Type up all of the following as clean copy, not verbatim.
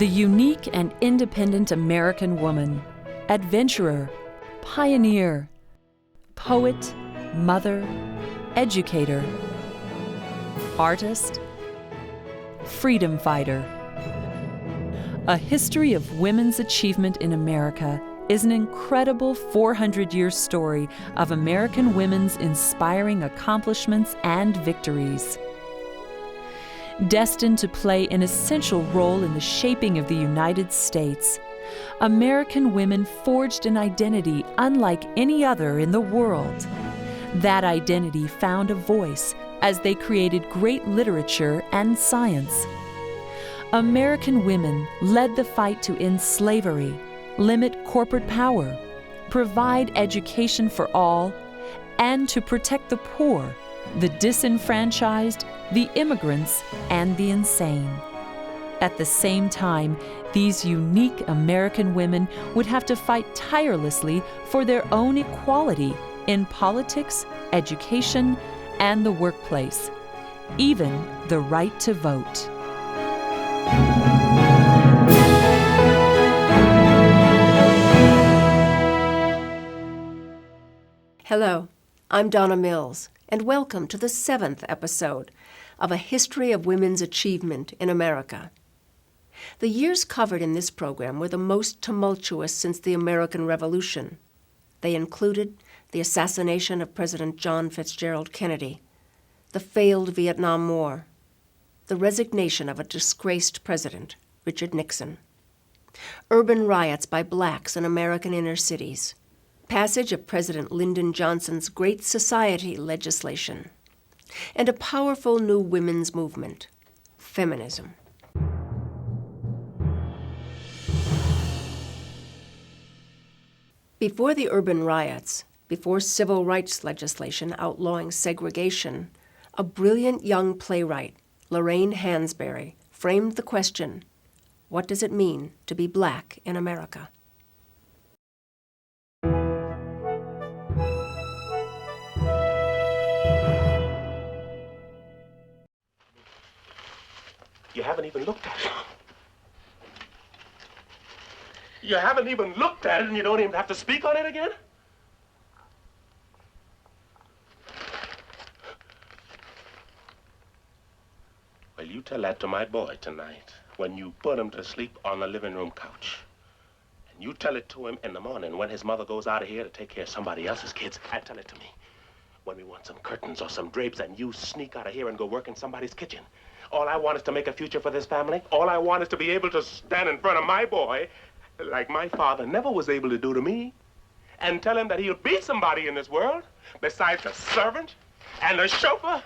The unique and independent American woman, adventurer, pioneer, poet, mother, educator, artist, freedom fighter. A History of Women's Achievement in America is an incredible 400-year story of American women's inspiring accomplishments and victories. Destined to play an essential role in the shaping of the United States, American women forged an identity unlike any other in the world. That identity found a voice as they created great literature and science. American women led the fight to end slavery, limit corporate power, provide education for all, and to protect the poor, the disenfranchised, the immigrants, and the insane. At the same time, these unique American women would have to fight tirelessly for their own equality in politics, education, and the workplace, even the right to vote. Hello, I'm Donna Mills, and welcome to the 7th episode of A History of Women's Achievement in America. The years covered in this program were the most tumultuous since the American Revolution. They included the assassination of President John Fitzgerald Kennedy, the failed Vietnam War, the resignation of a disgraced president, Richard Nixon, urban riots by blacks in American inner cities, passage of President Lyndon Johnson's Great Society legislation, and a powerful new women's movement, feminism. Before the urban riots, before civil rights legislation outlawing segregation, a brilliant young playwright, Lorraine Hansberry, framed the question, what does it mean to be black in America? You haven't even looked at it. You haven't even looked at it, and you don't even have to speak on it again? Well, you tell that to my boy tonight when you put him to sleep on the living room couch. And you tell it to him in the morning when his mother goes out of here to take care of somebody else's kids. And tell it to me when we want some curtains or some drapes and you sneak out of here and go work in somebody's kitchen. All I want is to make a future for this family. All I want is to be able to stand in front of my boy, like my father never was able to do to me, and tell him that he'll be somebody in this world, besides a servant and a chauffeur.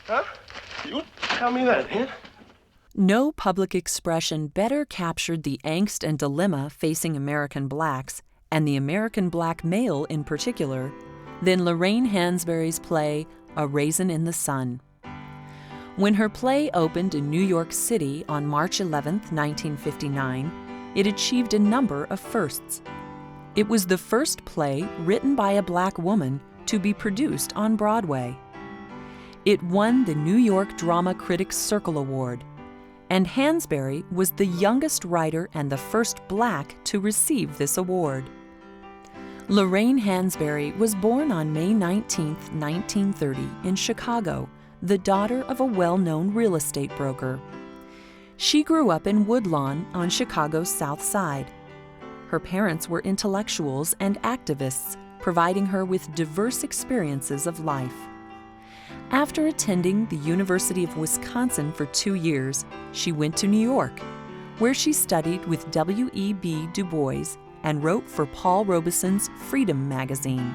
Huh? You tell me that, huh? No public expression better captured the angst and dilemma facing American blacks, and the American black male in particular, than Lorraine Hansberry's play, A Raisin in the Sun. When her play opened in New York City on March 11, 1959, it achieved a number of firsts. It was the first play written by a black woman to be produced on Broadway. It won the New York Drama Critics Circle Award, and Hansberry was the youngest writer and the first black to receive this award. Lorraine Hansberry was born on May 19, 1930, in Chicago, the daughter of a well-known real estate broker. She grew up in Woodlawn on Chicago's South Side. Her parents were intellectuals and activists, providing her with diverse experiences of life. After attending the University of Wisconsin for 2 years, she went to New York, where she studied with W.E.B. Du Bois and wrote for Paul Robeson's Freedom magazine.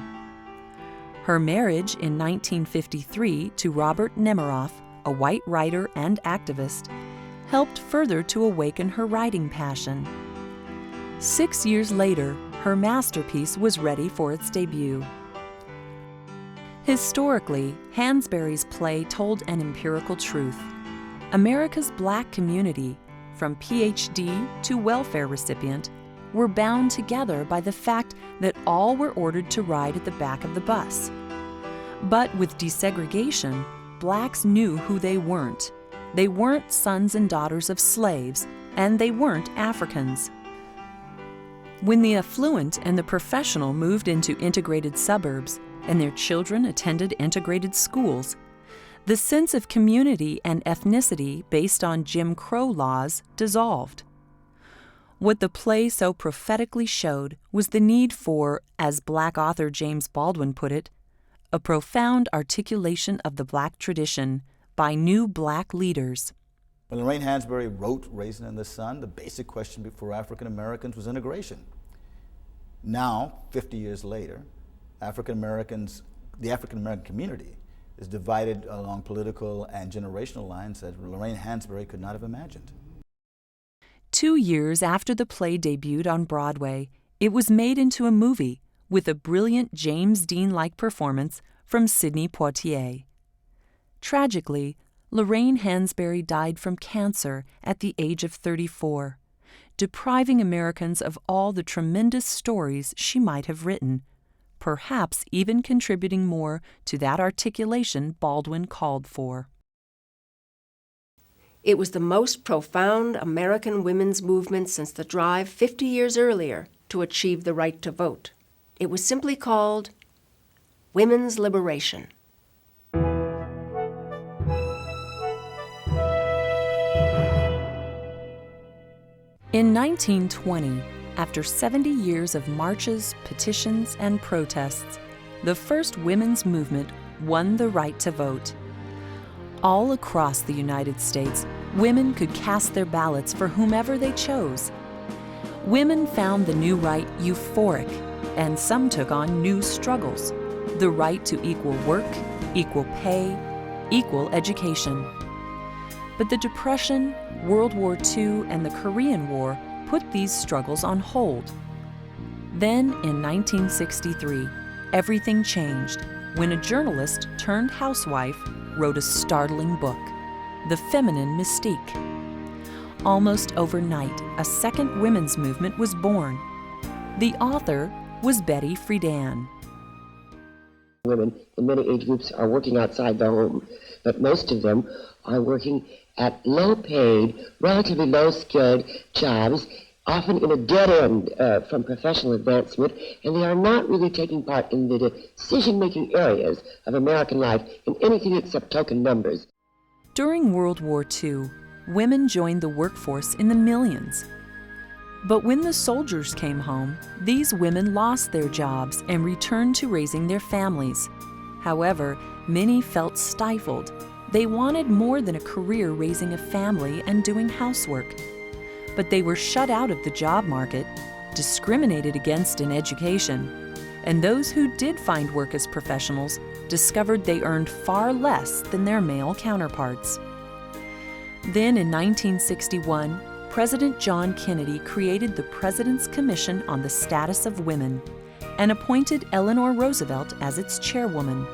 Her marriage in 1953 to Robert Nemiroff, a white writer and activist, helped further to awaken her writing passion. 6 years later, her masterpiece was ready for its debut. Historically, Hansberry's play told an empirical truth. America's black community, from PhD to welfare recipient, were bound together by the fact that all were ordered to ride at the back of the bus. But with desegregation, blacks knew who they weren't. They weren't sons and daughters of slaves, and they weren't Africans. When the affluent and the professional moved into integrated suburbs and their children attended integrated schools, the sense of community and ethnicity based on Jim Crow laws dissolved. What the play so prophetically showed was the need for, as Black author James Baldwin put it, a profound articulation of the Black tradition by new Black leaders. When Lorraine Hansberry wrote Raisin in the Sun, the basic question for African Americans was integration. Now, 50 years later, the African American community is divided along political and generational lines that Lorraine Hansberry could not have imagined. 2 years after the play debuted on Broadway, it was made into a movie with a brilliant James Dean-like performance from Sidney Poitier. Tragically, Lorraine Hansberry died from cancer at the age of 34, depriving Americans of all the tremendous stories she might have written, perhaps even contributing more to that articulation Baldwin called for. It was the most profound American women's movement since the drive 50 years earlier to achieve the right to vote. It was simply called women's liberation. In 1920, after 70 years of marches, petitions, and protests, the first women's movement won the right to vote. All across the United States, women could cast their ballots for whomever they chose. Women found the new right euphoric, and some took on new struggles: the right to equal work, equal pay, equal education. But the Depression, World War II, and the Korean War put these struggles on hold. Then, in 1963, everything changed when a journalist turned housewife wrote a startling book, The Feminine Mystique. Almost overnight, a second women's movement was born. The author was Betty Friedan. Women in many age groups are working outside the home, but most of them are working at low-paid, relatively low-skilled jobs, often in a dead end from professional advancement, and they are not really taking part in the decision-making areas of American life in anything except token numbers. During World War II, women joined the workforce in the millions. But when the soldiers came home, these women lost their jobs and returned to raising their families. However, many felt stifled. They wanted more than a career raising a family and doing housework. But they were shut out of the job market, discriminated against in education, and those who did find work as professionals discovered they earned far less than their male counterparts. Then in 1961, President John Kennedy created the President's Commission on the Status of Women and appointed Eleanor Roosevelt as its chairwoman.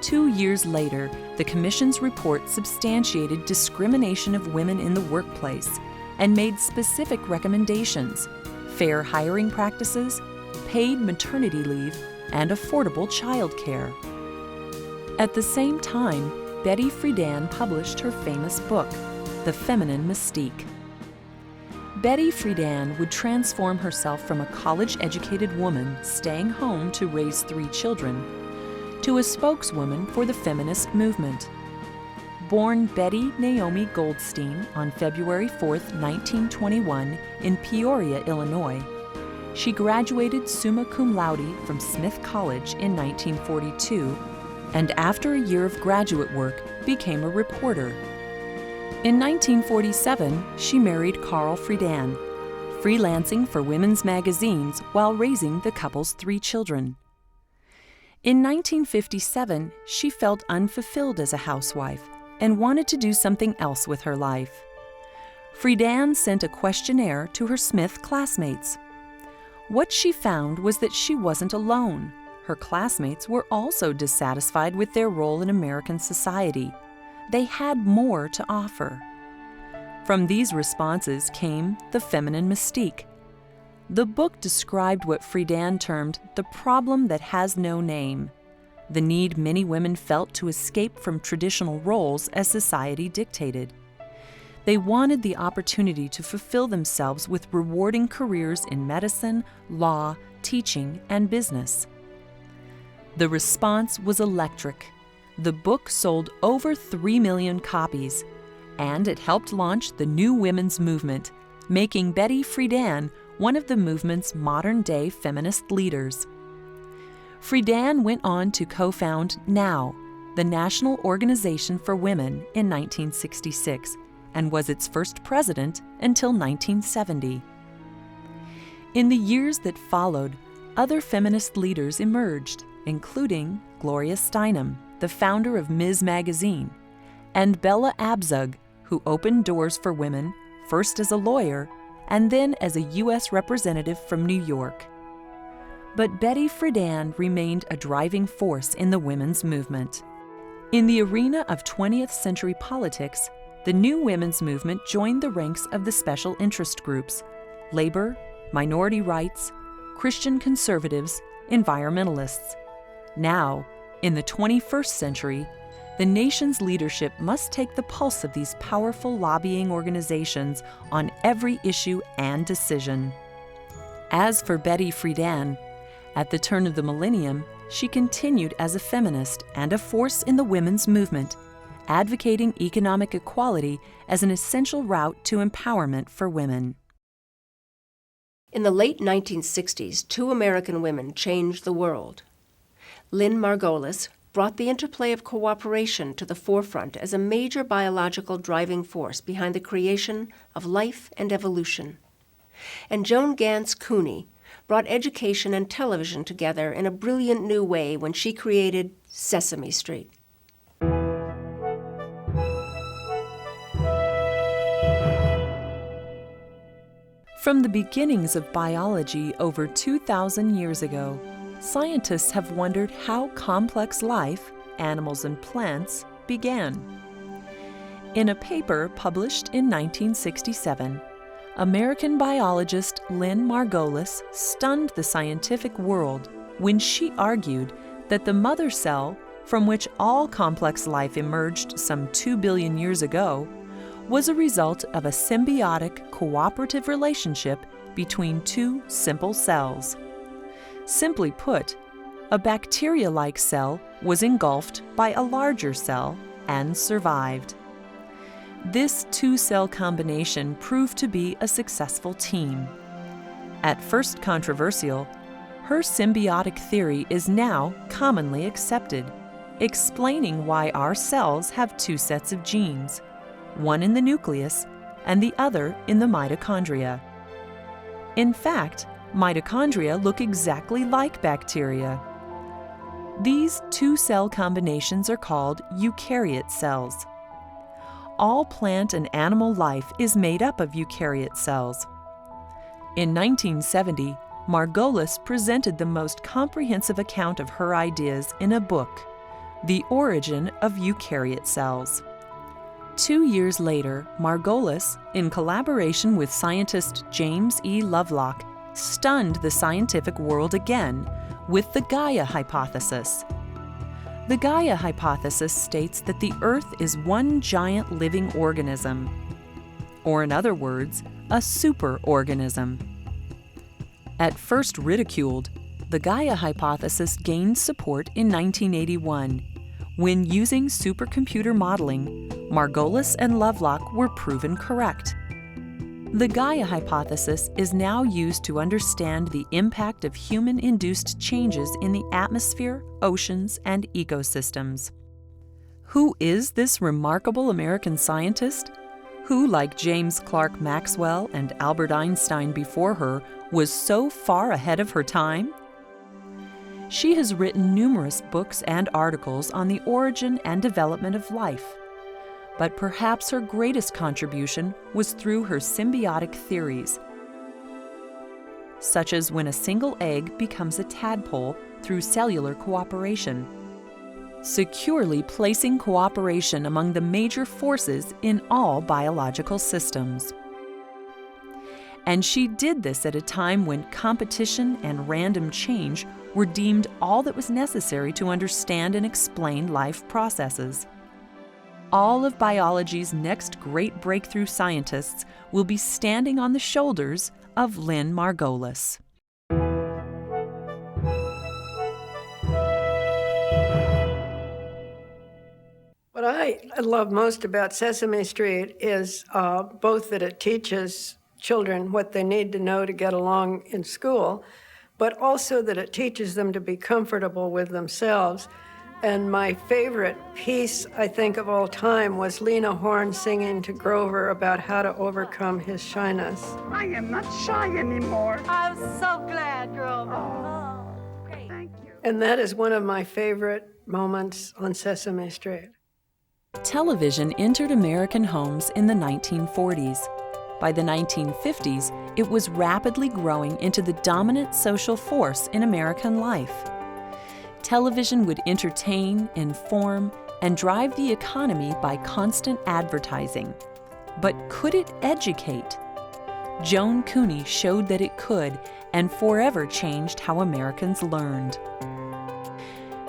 2 years later, the Commission's report substantiated discrimination of women in the workplace and made specific recommendations: fair hiring practices, paid maternity leave, and affordable child care. At the same time, Betty Friedan published her famous book, The Feminine Mystique. Betty Friedan would transform herself from a college-educated woman staying home to raise 3 children to a spokeswoman for the feminist movement. Born Betty Naomi Goldstein on February 4, 1921, in Peoria, Illinois, she graduated summa cum laude from Smith College in 1942, and after a year of graduate work, became a reporter. In 1947, she married Carl Friedan, freelancing for women's magazines while raising the couple's 3 children. In 1957, she felt unfulfilled as a housewife and wanted to do something else with her life. Friedan sent a questionnaire to her Smith classmates. What she found was that she wasn't alone. Her classmates were also dissatisfied with their role in American society. They had more to offer. From these responses came The Feminine Mystique. The book described what Friedan termed the problem that has no name, the need many women felt to escape from traditional roles as society dictated. They wanted the opportunity to fulfill themselves with rewarding careers in medicine, law, teaching, and business. The response was electric. The book sold over 3 million copies, and it helped launch the new women's movement, making Betty Friedan one of the movement's modern-day feminist leaders. Friedan went on to co-found NOW, the National Organization for Women, in 1966, and was its first president until 1970. In the years that followed, other feminist leaders emerged, including Gloria Steinem, the founder of Ms. Magazine, and Bella Abzug, who opened doors for women, first as a lawyer and then as a U.S. representative from New York. But Betty Friedan remained a driving force in the women's movement. In the arena of 20th century politics, the new women's movement joined the ranks of the special interest groups: labor, minority rights, Christian conservatives, environmentalists. Now, in the 21st century, the nation's leadership must take the pulse of these powerful lobbying organizations on every issue and decision. As for Betty Friedan, at the turn of the millennium, she continued as a feminist and a force in the women's movement, advocating economic equality as an essential route to empowerment for women. In the late 1960s, two American women changed the world. Lynn Margulis brought the interplay of cooperation to the forefront as a major biological driving force behind the creation of life and evolution. And Joan Gance Cooney brought education and television together in a brilliant new way when she created Sesame Street. From the beginnings of biology over 2,000 years ago, scientists have wondered how complex life, animals and plants, began. In a paper published in 1967, American biologist Lynn Margulis stunned the scientific world when she argued that the mother cell, from which all complex life emerged some 2 billion years ago, was a result of a symbiotic, cooperative relationship between two simple cells. Simply put, a bacteria-like cell was engulfed by a larger cell and survived. This two-cell combination proved to be a successful team. At first controversial, her symbiotic theory is now commonly accepted, explaining why our cells have two sets of genes, one in the nucleus and the other in the mitochondria. In fact, mitochondria look exactly like bacteria. These two-cell combinations are called eukaryote cells. All plant and animal life is made up of eukaryote cells. In 1970, Margulis presented the most comprehensive account of her ideas in a book, The Origin of Eukaryote Cells. 2 years later, Margulis, in collaboration with scientist James E. Lovelock, stunned the scientific world again with the Gaia hypothesis. The Gaia hypothesis states that the Earth is one giant living organism, or in other words, a superorganism. At first ridiculed, the Gaia hypothesis gained support in 1981, when using supercomputer modeling, Margulis and Lovelock were proven correct. The Gaia hypothesis is now used to understand the impact of human-induced changes in the atmosphere, oceans, and ecosystems. Who is this remarkable American scientist, who, like James Clerk Maxwell and Albert Einstein before her, was so far ahead of her time? She has written numerous books and articles on the origin and development of life, but perhaps her greatest contribution was through her symbiotic theories, such as when a single egg becomes a tadpole through cellular cooperation, securely placing cooperation among the major forces in all biological systems. And she did this at a time when competition and random change were deemed all that was necessary to understand and explain life processes. all of biology's next great breakthrough scientists will be standing on the shoulders of Lynn Margulis. What I love most about Sesame Street is both that it teaches children what they need to know to get along in school, but also that it teaches them to be comfortable with themselves. And my favorite piece, I think, of all time was Lena Horne singing to Grover about how to overcome his shyness. I am not shy anymore. I'm so glad, Grover. Oh, great. Thank you. And that is one of my favorite moments on Sesame Street. Television entered American homes in the 1940s. By the 1950s, it was rapidly growing into the dominant social force in American life. Television would entertain, inform, and drive the economy by constant advertising. But could it educate? Joan Cooney showed that it could, and forever changed how Americans learned.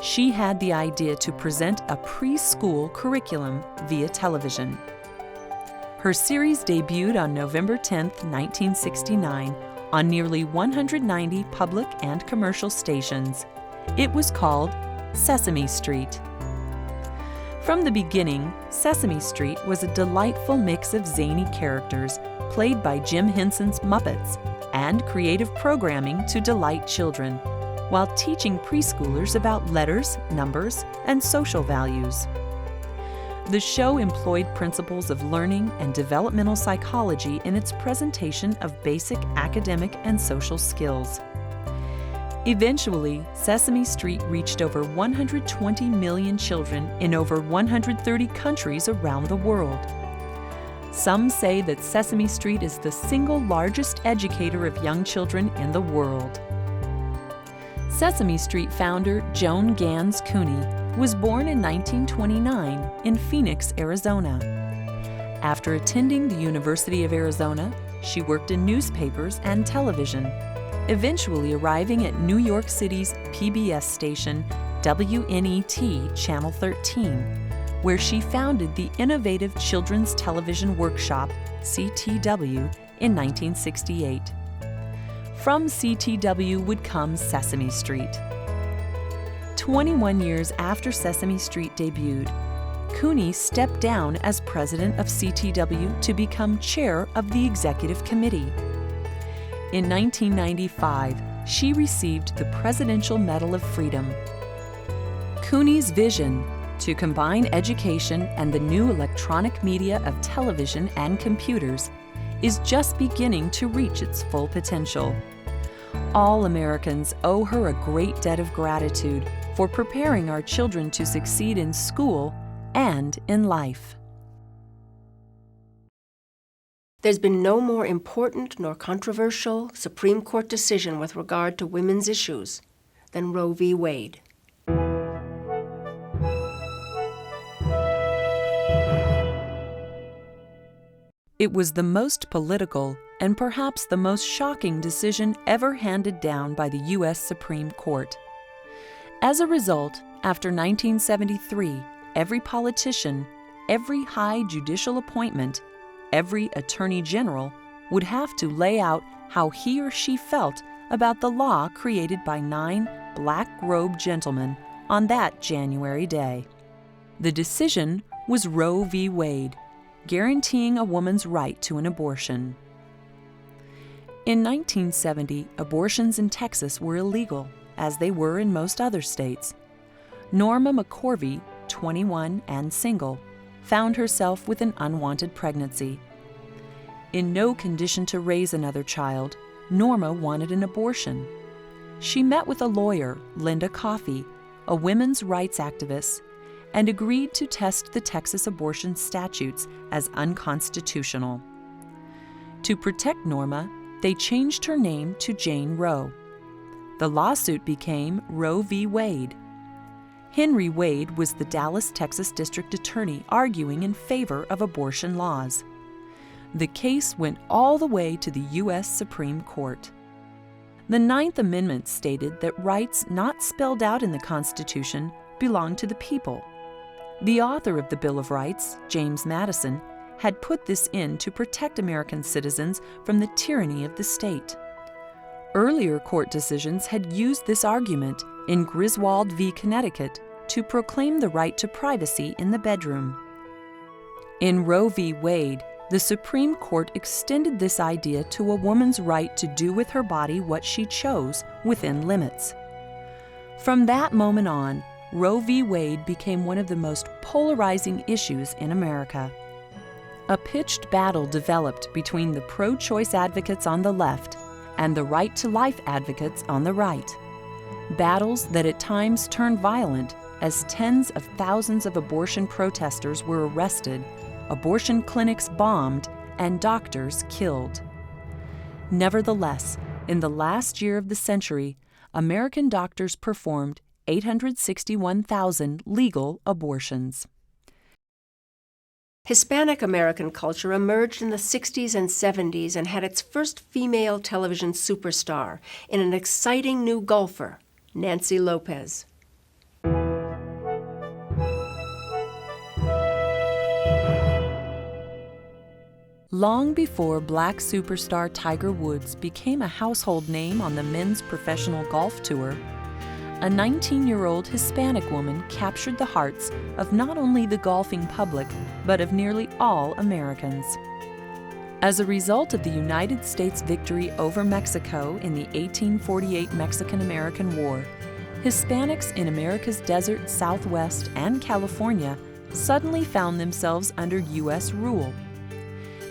She had the idea to present a preschool curriculum via television. Her series debuted on November 10, 1969, on nearly 190 public and commercial stations. It was called Sesame Street. From the beginning, Sesame Street was a delightful mix of zany characters played by Jim Henson's Muppets and creative programming to delight children, while teaching preschoolers about letters, numbers, and social values. The show employed principles of learning and developmental psychology in its presentation of basic academic and social skills. Eventually, Sesame Street reached over 120 million children in over 130 countries around the world. Some say that Sesame Street is the single largest educator of young children in the world. Sesame Street founder Joan Gans Cooney was born in 1929 in Phoenix, Arizona. After attending the University of Arizona, she worked in newspapers and television, eventually arriving at New York City's PBS station WNET Channel 13, where she founded the innovative Children's Television Workshop, CTW, in 1968. From CTW would come Sesame Street. 21 years after Sesame Street debuted, Cooney stepped down as president of CTW to become chair of the executive committee. In 1995, she received the Presidential Medal of Freedom. Cooney's vision to combine education and the new electronic media of television and computers is just beginning to reach its full potential. All Americans owe her a great debt of gratitude for preparing our children to succeed in school and in life. There's been no more important nor controversial Supreme Court decision with regard to women's issues than Roe v. Wade. It was the most political and perhaps the most shocking decision ever handed down by the U.S. Supreme Court. As a result, after 1973, every politician, every high judicial appointment, every attorney general would have to lay out how he or she felt about the law created by 9 black-robed gentlemen on that January day. The decision was Roe v. Wade, guaranteeing a woman's right to an abortion. In 1970, abortions in Texas were illegal, as they were in most other states. Norma McCorvey, 21 and single, found herself with an unwanted pregnancy. In no condition to raise another child, Norma wanted an abortion. She met with a lawyer, Linda Coffey, a women's rights activist, and agreed to test the Texas abortion statutes as unconstitutional. To protect Norma, they changed her name to Jane Roe. The lawsuit became Roe v. Wade. Henry Wade was the Dallas, Texas District Attorney arguing in favor of abortion laws. The case went all the way to the U.S. Supreme Court. The Ninth Amendment stated that rights not spelled out in the Constitution belong to the people. The author of the Bill of Rights, James Madison, had put this in to protect American citizens from the tyranny of the state. Earlier court decisions had used this argument in Griswold v. Connecticut to proclaim the right to privacy in the bedroom. In Roe v. Wade, the Supreme Court extended this idea to a woman's right to do with her body what she chose within limits. From that moment on, Roe v. Wade became one of the most polarizing issues in America. A pitched battle developed between the pro-choice advocates on the left and the right-to-life advocates on the right. Battles that at times turned violent as tens of thousands of abortion protesters were arrested, abortion clinics bombed, and doctors killed. Nevertheless, in the last year of the century, American doctors performed 861,000 legal abortions. Hispanic American culture emerged in the 60s and 70s and had its first female television superstar in an exciting new golfer, Nancy Lopez. Long before black superstar Tiger Woods became a household name on the men's professional golf tour, a 19-year-old Hispanic woman captured the hearts of not only the golfing public, but of nearly all Americans. As a result of the United States victory over Mexico in the 1848 Mexican-American War, Hispanics in America's desert Southwest and California suddenly found themselves under U.S. rule.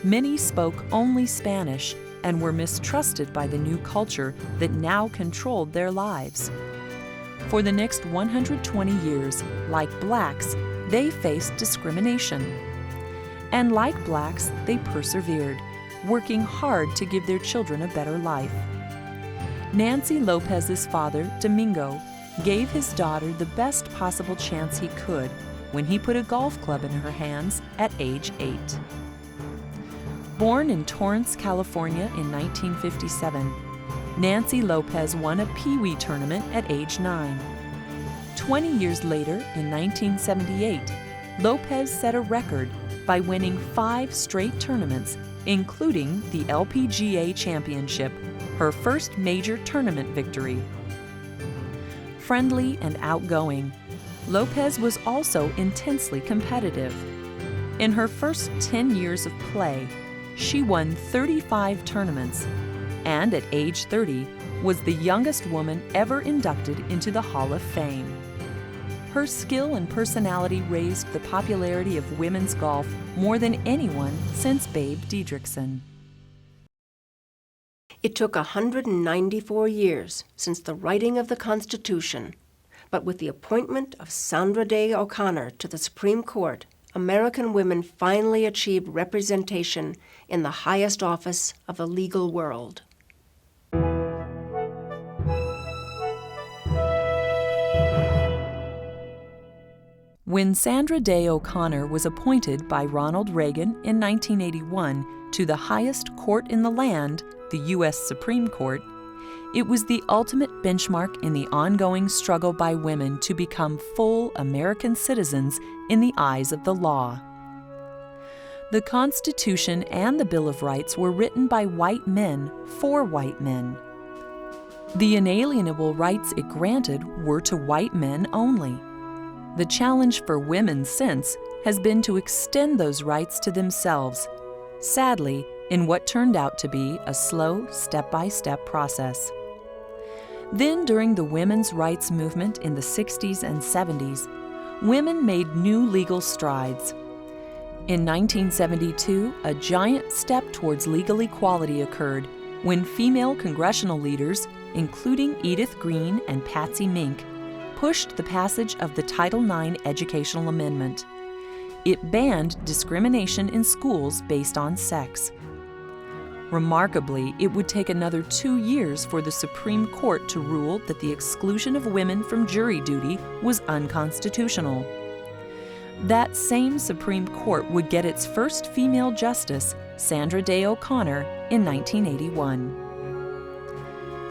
Many spoke only Spanish and were mistrusted by the new culture that now controlled their lives. For the next 120 years, like blacks, they faced discrimination. And like blacks, they persevered, working hard to give their children a better life. Nancy Lopez's father, Domingo, gave his daughter the best possible chance he could when he put a golf club in her hands at age 8. Born in Torrance, California in 1957, Nancy Lopez won a Pee Wee tournament at age 9. 20 years later, in 1978, Lopez set a record by winning 5 straight tournaments, including the LPGA Championship, her first major tournament victory. Friendly and outgoing, Lopez was also intensely competitive. In her first 10 years of play, she won 35 tournaments, and at age 30 was the youngest woman ever inducted into the Hall of Fame. Her skill and personality raised the popularity of women's golf more than anyone since Babe Didrikson. It took 194 years since the writing of the Constitution, but with the appointment of Sandra Day O'Connor to the Supreme Court, American women finally achieved representation in the highest office of the legal world. When Sandra Day O'Connor was appointed by Ronald Reagan in 1981 to the highest court in the land, the U.S. Supreme Court, it was the ultimate benchmark in the ongoing struggle by women to become full American citizens in the eyes of the law. The Constitution and the Bill of Rights were written by white men for white men. The inalienable rights it granted were to white men only. The challenge for women since has been to extend those rights to themselves, sadly, in what turned out to be a slow, step-by-step process. Then, during the women's rights movement in the 60s and 70s, women made new legal strides. In 1972, a giant step towards legal equality occurred when female congressional leaders, including Edith Green and Patsy Mink, pushed the passage of the Title IX Educational Amendment. It banned discrimination in schools based on sex. Remarkably, it would take another 2 years for the Supreme Court to rule that the exclusion of women from jury duty was unconstitutional. That same Supreme Court would get its first female justice, Sandra Day O'Connor, in 1981.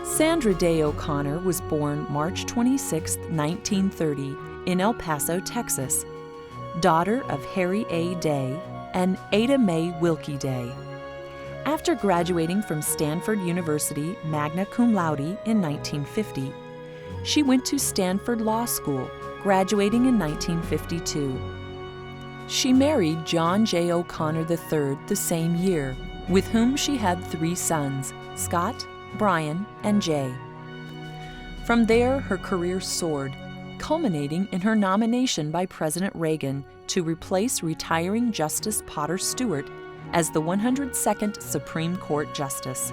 Sandra Day O'Connor was born March 26, 1930, in El Paso, Texas. daughter of Harry A. Day and Ada Mae Wilkie Day. After graduating from Stanford University magna cum laude in 1950, she went to Stanford Law School, graduating in 1952. She married John J. O'Connor III the same year, with whom she had 3 sons, Scott, Brian, and Jay. From there, her career soared, culminating in her nomination by President Reagan to replace retiring Justice Potter Stewart as the 102nd Supreme Court Justice.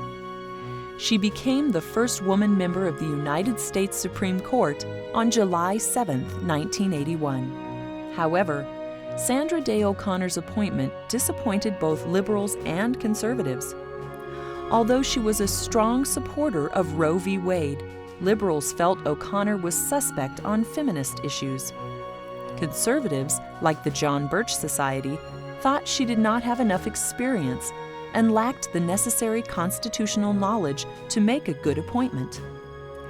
She became the first woman member of the United States Supreme Court on July 7, 1981. However, Sandra Day O'Connor's appointment disappointed both liberals and conservatives. Although she was a strong supporter of Roe v. Wade, liberals felt O'Connor was suspect on feminist issues. Conservatives, like the John Birch Society, thought she did not have enough experience and lacked the necessary constitutional knowledge to make a good appointment.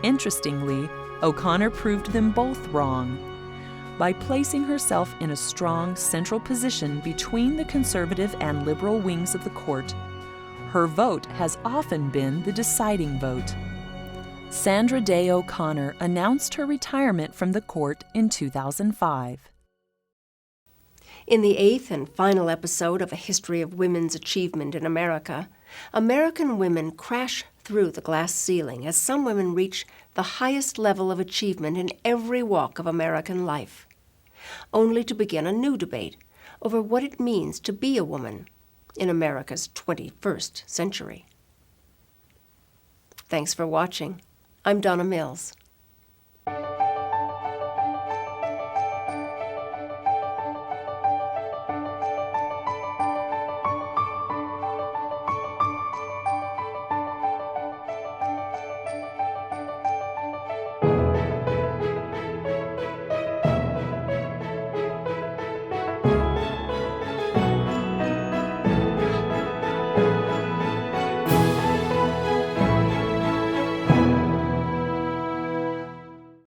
Interestingly, O'Connor proved them both wrong. By placing herself in a strong central position between the conservative and liberal wings of the court, her vote has often been the deciding vote. Sandra Day O'Connor announced her retirement from the court in 2005. In the 8th and final episode of A History of Women's Achievement in America, American women crash through the glass ceiling as some women reach the highest level of achievement in every walk of American life, only to begin a new debate over what it means to be a woman in America's 21st century. Thanks for watching. I'm Donna Mills.